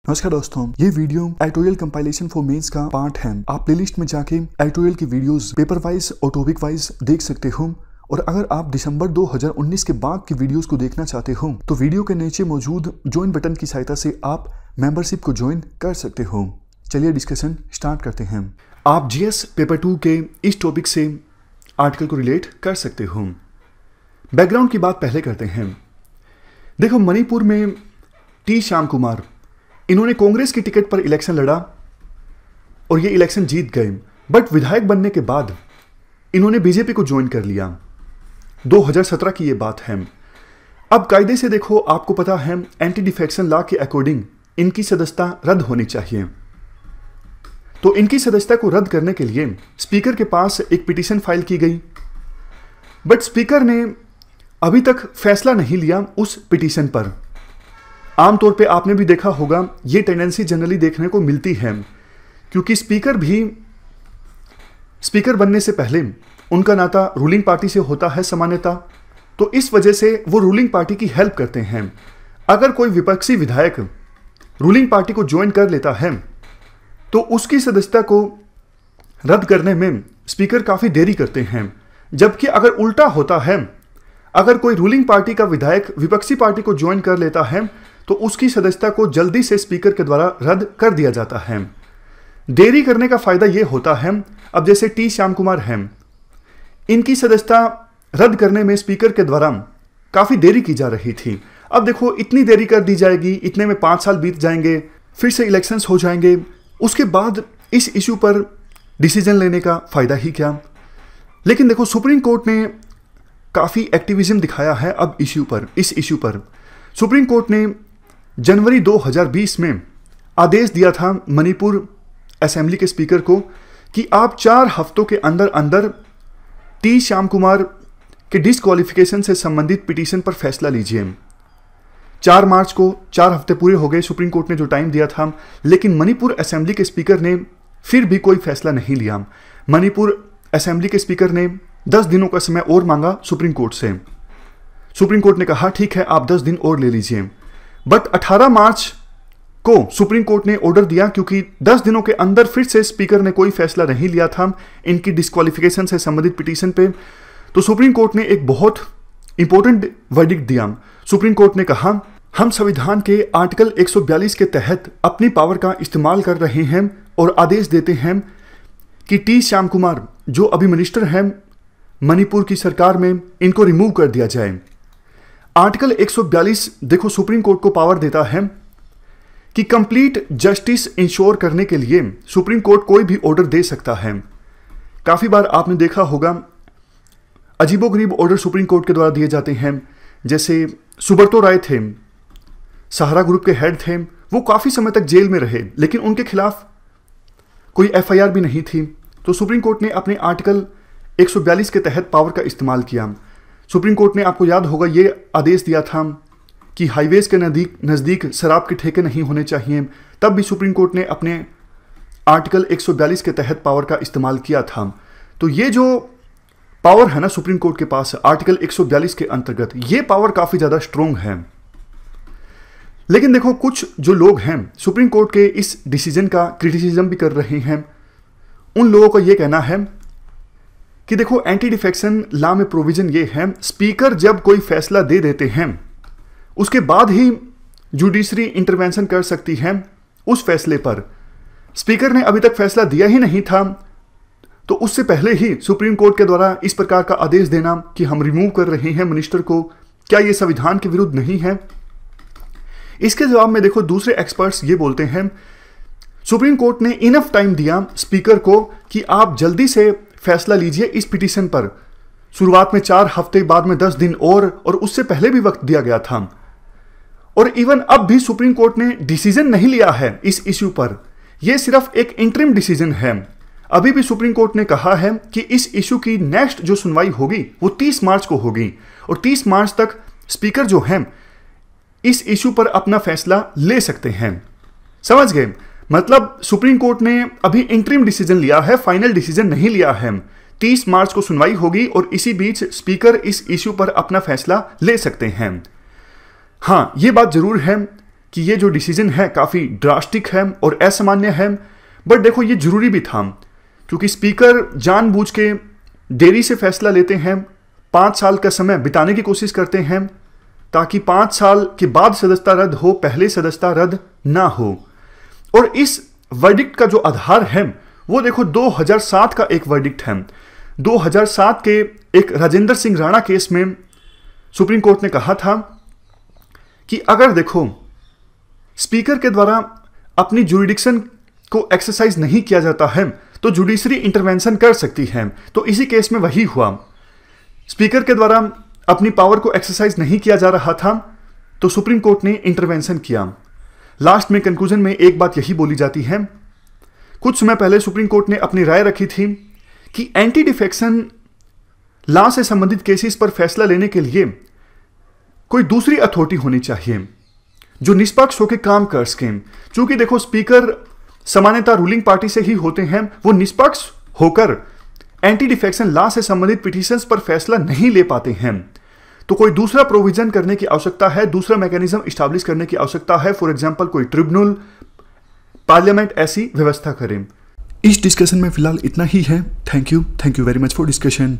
नमस्कार दोस्तों, ये video editorial compilation for mains का पार्ट है। आप प्लेलिस्ट में जाके एटोरियल की वीडियोस पेपर वाइज और टॉपिक वाइज देख सकते हो। और अगर आप दिसंबर 2019 के बाद की वीडियोस को देखना चाहते हो तो वीडियो के नीचे मौजूद ज्वाइन बटन की सहायता से आप मेंबरशिप को ज्वाइन कर सकते हो। चलिए डिस्कशन स्टार्ट करते हैं। आप जीएस पेपर 2 के इस टॉपिक से आर्टिकल को रिलेट कर सकते हो। बैकग्राउंड की बात पहले करते हैं। देखो, मणिपुर में टी श्याम कुमार, इन्होंने कांग्रेस की टिकट पर इलेक्शन लड़ा और ये इलेक्शन जीत गए। बट विधायक बनने के बाद इन्होंने बीजेपी को ज्वाइन कर लिया। 2017 की ये बात है। अब कायदे से देखो, आपको पता है एंटी डिफेक्शन लॉ के अकॉर्डिंग इनकी सदस्यता रद्द होनी चाहिए। तो इनकी सदस्यता को रद्द करने के लिए स्पीकर के पास एक पिटीशन फाइल की गई। बट स्पीकर ने अभी तक फैसला नहीं लिया उस पिटीशन पर। आमतौर पे आपने भी देखा होगा, ये टेंडेंसी जनरली देखने को मिलती है, क्योंकि स्पीकर बनने से पहले उनका नाता रूलिंग पार्टी से होता है सामान्यतः। तो इस वजह से वो रूलिंग पार्टी की हेल्प करते हैं। अगर कोई विपक्षी विधायक रूलिंग पार्टी को ज्वाइन कर लेता है तो उसकी सदस्यता को रद्द करने में स्पीकर काफ़ी देरी करते हैं। जबकि अगर उल्टा होता है, अगर कोई रूलिंग पार्टी का विधायक विपक्षी पार्टी को ज्वाइन कर लेता है तो उसकी सदस्यता को जल्दी से स्पीकर के द्वारा रद्द कर दिया जाता है। देरी करने का फायदा यह होता है, अब जैसे टी श्याम कुमार हैं, इनकी सदस्यता रद्द करने में स्पीकर के द्वारा काफ़ी देरी की जा रही थी। अब देखो, इतनी देरी कर दी जाएगी, इतने में 5 साल बीत जाएंगे, फिर से इलेक्शंस हो जाएंगे, उसके बाद इस इशू पर डिसीजन लेने का फ़ायदा ही क्या। लेकिन देखो, सुप्रीम कोर्ट ने काफ़ी एक्टिविज्म दिखाया है अब इस इशू पर। सुप्रीम कोर्ट ने जनवरी 2020 में आदेश दिया था मणिपुर असेंबली के स्पीकर को कि आप 4 हफ्तों के अंदर अंदर टी श्याम कुमार के डिसक्वालिफिकेशन से संबंधित पिटीशन पर फैसला लीजिए। 4 मार्च को 4 हफ्ते पूरे हो गए सुप्रीम कोर्ट ने जो टाइम दिया था, लेकिन मणिपुर असेंबली के स्पीकर ने फिर भी कोई फैसला नहीं लिया। मणिपुर असेंबली के स्पीकर ने 10 दिनों का समय और मांगा सुप्रीम कोर्ट से। सुप्रीम कोर्ट ने कहा ठीक है, आप 10 दिन और ले लीजिए। बट 18 मार्च को सुप्रीम कोर्ट ने ऑर्डर दिया, क्योंकि 10 दिनों के अंदर फिर से स्पीकर ने कोई फैसला नहीं लिया था इनकी डिसक्वालिफिकेशन से संबंधित पिटीशन पे। तो सुप्रीम कोर्ट ने एक बहुत इंपॉर्टेंट वर्डिक्ट दिया। सुप्रीम कोर्ट ने कहा, हम संविधान के आर्टिकल 142 के तहत अपनी पावर का इस्तेमाल कर रहे हैं और आदेश देते हैं कि टी श्याम कुमार, जो अभी मिनिस्टर हैं मणिपुर की सरकार में, इनको रिमूव कर दिया जाए। आर्टिकल 142 देखो सुप्रीम कोर्ट को पावर देता है कि कंप्लीट जस्टिस इंश्योर करने के लिए सुप्रीम कोर्ट कोई भी ऑर्डर दे सकता है। काफ़ी बार आपने देखा होगा, अजीबोगरीब ऑर्डर सुप्रीम कोर्ट के द्वारा दिए जाते हैं। जैसे सुब्रतो राय थे, सहारा ग्रुप के हेड थे, वो काफ़ी समय तक जेल में रहे, लेकिन उनके खिलाफ कोई एफआईआर भी नहीं थी। तो सुप्रीम कोर्ट ने अपने आर्टिकल 142 के तहत पावर का इस्तेमाल किया। सुप्रीम कोर्ट ने, आपको याद होगा, ये आदेश दिया था कि हाईवेज के नज़दीक शराब के ठेके नहीं होने चाहिए। तब भी सुप्रीम कोर्ट ने अपने आर्टिकल 142 के तहत पावर का इस्तेमाल किया था। तो ये जो पावर है ना सुप्रीम कोर्ट के पास आर्टिकल 142 के अंतर्गत, ये पावर काफ़ी ज़्यादा स्ट्रोंग है। लेकिन देखो, कुछ जो लोग हैं सुप्रीम कोर्ट के इस डिसीजन का क्रिटिसिज्म भी कर रहे हैं। उन लोगों का ये कहना है कि देखो, एंटी डिफेक्शन लॉ में प्रोविजन ये है, स्पीकर जब कोई फैसला दे देते हैं उसके बाद ही जुडिशरी इंटरवेंशन कर सकती है उस फैसले पर। स्पीकर ने अभी तक फैसला दिया ही नहीं था, तो उससे पहले ही सुप्रीम कोर्ट के द्वारा इस प्रकार का आदेश देना कि हम रिमूव कर रहे हैं मिनिस्टर को, क्या ये संविधान के विरुद्ध नहीं है? इसके जवाब में देखो, दूसरे एक्सपर्ट्स ये बोलते हैं, सुप्रीम कोर्ट ने इनफ टाइम दिया स्पीकर को कि आप जल्दी से फैसला लीजिए इस पिटीशन पर। शुरुआत में 4 हफ्ते, बाद में 10 दिन और उससे पहले भी वक्त दिया गया था। और इवन अब भी सुप्रीम कोर्ट ने डिसीजन नहीं लिया है इस इश्यू पर। यह सिर्फ एक इंटरिम डिसीजन है। अभी भी सुप्रीम कोर्ट ने कहा है कि इस इश्यू की नेक्स्ट जो सुनवाई होगी वो 30 मार्च को होगी, और 30 मार्च तक स्पीकर जो हैं इस इश्यू पर अपना फैसला ले सकते हैं। समझ गए? मतलब सुप्रीम कोर्ट ने अभी इंटरिम डिसीजन लिया है, फाइनल डिसीजन नहीं लिया है। 30 मार्च को सुनवाई होगी और इसी बीच स्पीकर इस इश्यू पर अपना फैसला ले सकते हैं। हाँ, ये बात जरूर है कि ये जो डिसीजन है काफ़ी ड्रास्टिक है और असामान्य है, बट देखो ये जरूरी भी था, क्योंकि स्पीकर जानबूझ के देरी से फैसला लेते हैं, 5 साल का समय बिताने की कोशिश करते हैं ताकि 5 साल के बाद सदस्यता रद्द हो, पहले सदस्यता रद्द ना हो। और इस वर्डिक्ट का जो आधार है वो देखो 2007 का एक वर्डिक्ट है। 2007 के एक राजेंद्र सिंह राणा केस में सुप्रीम कोर्ट ने कहा था कि अगर देखो स्पीकर के द्वारा अपनी जुरिडिक्शन को एक्सरसाइज नहीं किया जाता है तो जुडिशरी इंटरवेंशन कर सकती है। तो इसी केस में वही हुआ, स्पीकर के द्वारा अपनी पावर को एक्सरसाइज नहीं किया जा रहा था तो सुप्रीम कोर्ट ने इंटरवेंशन किया। लास्ट में कंक्लूजन में एक बात यही बोली जाती है, कुछ समय पहले सुप्रीम कोर्ट ने अपनी राय रखी थी कि एंटी डिफेक्शन लॉ से संबंधित केसेस पर फैसला लेने के लिए कोई दूसरी अथॉरिटी होनी चाहिए जो निष्पक्ष होकर काम कर सके। क्योंकि देखो स्पीकर सामान्यतः रूलिंग पार्टी से ही होते हैं, वो निष्पक्ष होकर एंटी डिफेक्शन लॉ से संबंधित पिटीशंस पर फैसला नहीं ले पाते हैं। तो कोई दूसरा प्रोविजन करने की आवश्यकता है, दूसरा मैकेनिज्म इस्टेब्लिश करने की आवश्यकता है। फॉर एग्जांपल कोई ट्रिब्यूनल, पार्लियामेंट ऐसी व्यवस्था करें। इस डिस्कशन में फिलहाल इतना ही है। Thank you very much for discussion.